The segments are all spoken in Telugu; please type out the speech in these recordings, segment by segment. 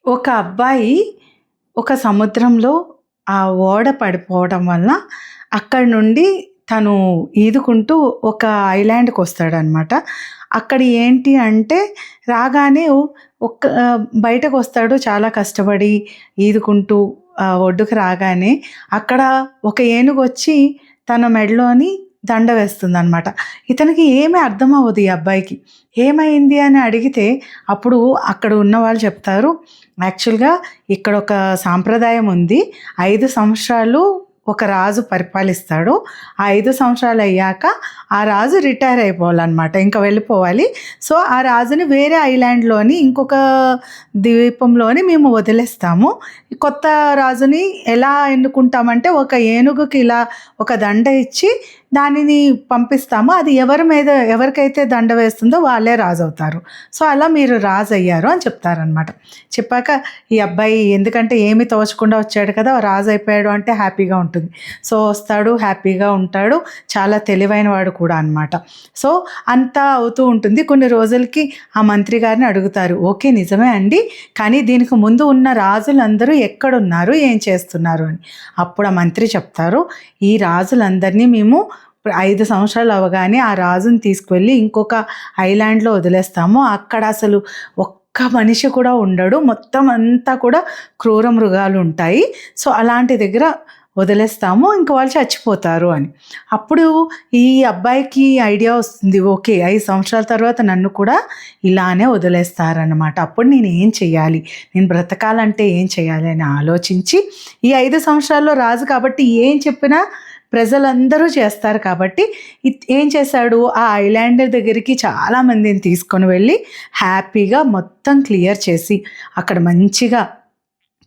ఒక అబ్బాయి ఒక సముద్రంలో ఆ ఓడ పడిపోవడం వలన అక్కడి నుండి తను ఈదుకుంటూ ఒక ఐలాండ్‌కొస్తాడనమాట. అక్కడ ఏంటి అంటే రాగానే బయటకొస్తాడు చాలా కష్టపడి ఈదుకుంటూ ఒడ్డుకు రాగానే అక్కడ ఒక ఏనుగొచ్చి తన మెడలోని దండ వేస్తుందనమాట. ఇతనికి ఏమీ అర్థం అవ్వదు ఈ అబ్బాయికి. ఏమైంది అని అడిగితే అప్పుడు అక్కడ ఉన్నవాళ్ళు చెప్తారు, యాక్చువల్‌గా ఇక్కడొక సాంప్రదాయం ఉంది. 5 సంవత్సరాలు ఒక రాజు పరిపాలిస్తాడు. ఆ 5 సంవత్సరాలు అయ్యాక ఆ రాజు రిటైర్ అయిపోవాలనమాట. ఇంక వెళ్ళిపోవాలి. సో, ఆ రాజుని వేరే ఐలాండ్‌లోని ఇంకొక ద్వీపంలోని మేము వదిలేస్తాము. కొత్త రాజుని ఎలా ఎన్నుకుంటామంటే ఒక ఏనుగుకి ఇలా ఒక దండ ఇచ్చి దానిని పంపిస్తాము. అది ఎవరికైతే దండ వేస్తుందో వాళ్ళే రాజవుతారు. సో, అలా మీరు రాజయ్యారు అని చెప్తారనమాట. చెప్పాక ఈ అబ్బాయి ఎందుకంటే ఏమి తోచకుండా వచ్చాడు కదా! రాజు అయిపోయాడు అంటే హ్యాపీగా ఉంటుంది. సో, వస్తాడు, హ్యాపీగా ఉంటాడు. చాలా తెలివైన వాడు కూడా అనమాట. సో, అంతా అవుతూ ఉంటుంది. కొన్ని రోజులకి ఆ మంత్రి గారిని అడుగుతారు. ఓకే, నిజమే అండి. కానీ దీనికి ముందు ఉన్న రాజులందరూ ఎక్కడున్నారు? ఏం చేస్తున్నారు అని. అప్పుడు ఆ మంత్రి చెప్తారు, ఈ రాజులందరినీ మేము 5 సంవత్సరాలు అవ్వగానే ఆ రాజుని తీసుకువెళ్ళి ఇంకొక ఐలాండ్‌లో వదిలేస్తాము. అక్కడ అసలు ఒక్క మనిషి కూడా ఉండడు. మొత్తం అంతా కూడా క్రూర మృగాలు ఉంటాయి. సో, అలాంటి దగ్గర వదిలేస్తాము. ఇంక వాళ్ళు చచ్చిపోతారు అని. అప్పుడు ఈ అబ్బాయికి ఐడియా వస్తుంది. ఓకే, 5 సంవత్సరాల తర్వాత నన్ను కూడా ఇలానే వదిలేస్తారనమాట. అప్పుడు నేను ఏం చెయ్యాలి? నేను బ్రతకాలంటే ఏం చేయాలి అని ఆలోచించి ఈ 5 సంవత్సరాల్లో రాజు కాబట్టి ఏం చెప్పినా ప్రజలందరూ చేస్తారు కాబట్టి ఏం చేశాడు, ఆ ఐలాండ్ దగ్గరికి చాలామందిని తీసుకొని వెళ్ళి హ్యాపీగా మొత్తం క్లియర్ చేసి అక్కడ మంచిగా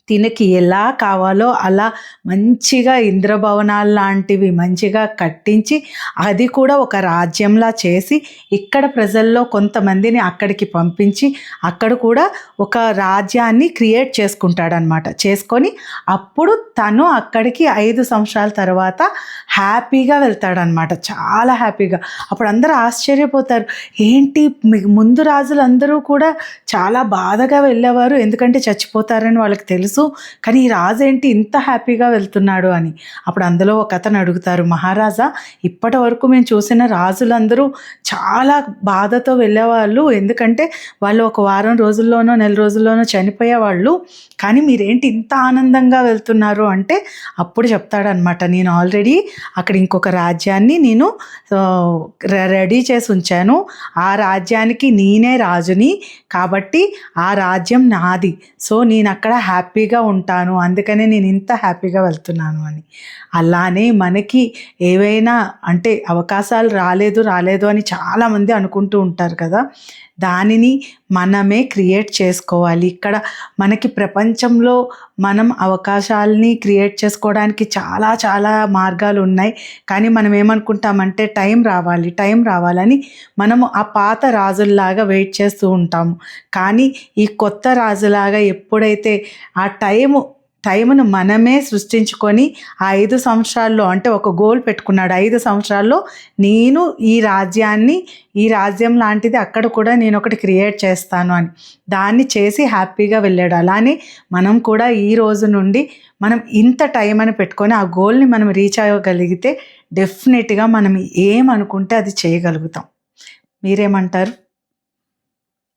తినకి ఎలా కావాలో అలా మంచిగా ఇంద్రభవనాలు లాంటివి మంచిగా కట్టించి అది కూడా ఒక రాజ్యంలా చేసి ఇక్కడ ప్రజల్లో కొంతమందిని అక్కడికి పంపించి అక్కడ కూడా ఒక రాజ్యాన్ని క్రియేట్ చేసుకుంటాడనమాట. చేసుకొని అప్పుడు తను అక్కడికి 5 సంవత్సరాల తర్వాత హ్యాపీగా వెళ్తాడనమాట. చాలా హ్యాపీగా. అప్పుడు అందరూ ఆశ్చర్యపోతారు. ఏంటి ముందు రాజులందరూ కూడా చాలా బాధగా వెళ్ళేవారు, ఎందుకంటే చచ్చిపోతారని వాళ్ళకి తెలుసు. కానీ ఈ రాజు ఏంటి ఇంత హ్యాపీగా వెళ్తున్నాడు అని. అప్పుడు అందులో ఒక అతను అడుగుతారు, మహారాజా, ఇప్పటి వరకు మేము చూసిన రాజులందరూ చాలా బాధతో వెళ్ళేవాళ్ళు, ఎందుకంటే వాళ్ళు ఒక వారం రోజుల్లోనో నెల రోజుల్లోనో చనిపోయేవాళ్ళు. కానీ మీరేంటి ఇంత ఆనందంగా వెళ్తున్నారు అంటే అప్పుడు చెప్తాడనమాట, నేను ఆల్రెడీ అక్కడ ఇంకొక రాజ్యాన్ని నేను రెడీ చేసి ఉంచాను. ఆ రాజ్యానికి నేనే రాజుని కాబట్టి ఆ రాజ్యం నాది. సో, నేను అక్కడ హ్యాపీగా ఉంటాను, అందుకనే నేను ఇంత హ్యాపీగా వెళ్తున్నాను అని. అలానే మనకి ఏవైనా అంటే అవకాశాలు రాలేదు అని చాలామంది అనుకుంటూ ఉంటారు కదా, దానిని మనమే క్రియేట్ చేసుకోవాలి. ఇక్కడ మనకి ప్రపంచంలో మనం అవకాశాలని క్రియేట్ చేసుకోవడానికి చాలా చాలా మార్గాలు ఉన్నాయి. కానీ మనం ఏమనుకుంటామంటే టైం రావాలని మనము ఆ పాత రాజుల్లాగా వెయిట్ చేస్తూ ఉంటాము. కానీ ఈ కొత్త రాజులాగా ఎప్పుడైతే ఆ టైమును మనమే సృష్టించుకొని ఆ 5 సంవత్సరాల్లో అంటే ఒక గోల్ పెట్టుకున్నాడు, 5 సంవత్సరాల్లో నేను ఈ రాజ్యం లాంటిది అక్కడ కూడా నేను ఒకటి క్రియేట్ చేస్తాను అని దాన్ని చేసి హ్యాపీగా వెళ్ళాడు. అలానే మనం కూడా ఈ రోజు నుండి మనం ఇంత టైం అని పెట్టుకొని ఆ గోల్ని మనం రీచ్ అవ్వగలిగితే డెఫినెట్గా మనం ఏమనుకుంటే అది చేయగలుగుతాం. మీరేమంటారు?